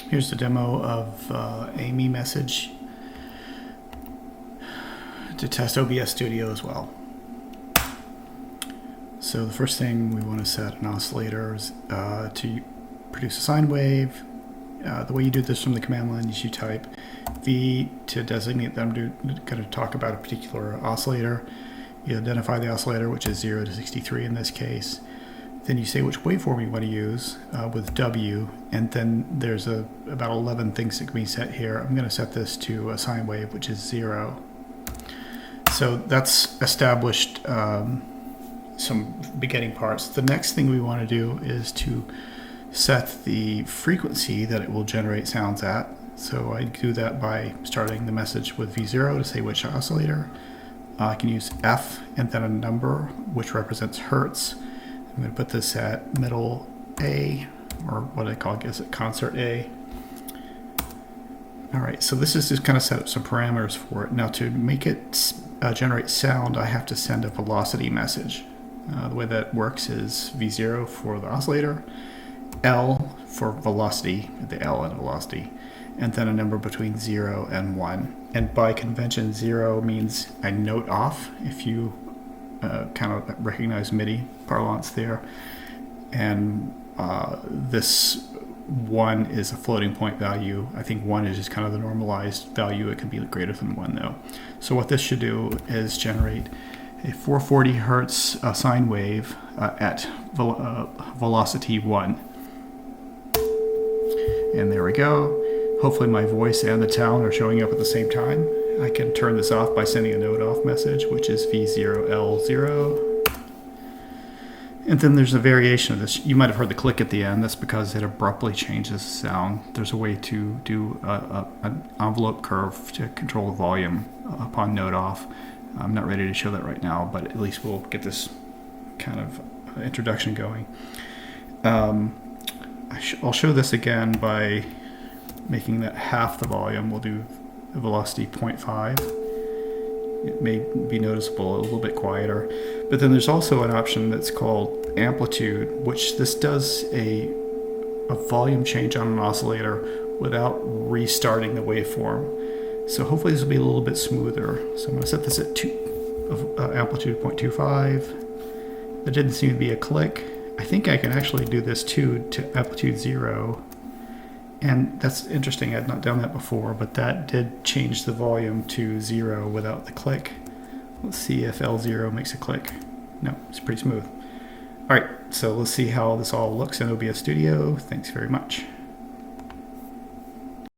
Here's the demo of a me message to test OBS Studio as well. So the first thing we want to set an oscillator to produce a sine wave. The way you do this from the command line is you type V to designate that I'm going to talk about a particular oscillator. You identify the oscillator, which is 0 to 63 in this case. Then you say which waveform you want to use with W, and then there's about 11 things that can be set here. I'm going to set this to a sine wave, which is 0. So that's established some beginning parts. The next thing we want to do is to set the frequency that it will generate sounds at. So I do that by starting the message with V0 to say which oscillator. I can use F and then a number which represents hertz. I'm going to put this at middle A, or what I call, I guess, concert A. Alright, so this is just kind of set up some parameters for it. Now to make it generate sound, I have to send a velocity message. The way that works is V0 for the oscillator, L for velocity, the L in velocity, and then a number between 0 and 1. And by convention, 0 means a note off, if you kind of recognize MIDI parlance there. And this 1 is a floating point value. I think 1 is just kind of the normalized value. It can be greater than 1 though. So what this should do is generate a 440 hertz sine wave at velocity 1. And there we go. Hopefully my voice and the tone are showing up at the same time. I can turn this off by sending a note off message, which is V0L0. And then there's a variation of this. You might have heard the click at the end. That's because it abruptly changes the sound. There's a way to do an envelope curve to control the volume upon note off. I'm not ready to show that right now, but at least we'll get this kind of introduction going. I'll show this again by making that half the volume. We'll do the velocity 0.5. It may be noticeable a little bit quieter. But then there's also an option that's called amplitude, which this does a volume change on an oscillator without restarting the waveform. So hopefully this will be a little bit smoother. So I'm going to set this at amplitude 0.25. There didn't seem to be a click. I think I can actually do this too to amplitude 0. And that's interesting, I'd not done that before, but that did change the volume to 0 without the click. Let's see if L0 makes a click. No, it's pretty smooth. Alright, so let's see how this all looks in OBS Studio. Thanks very much.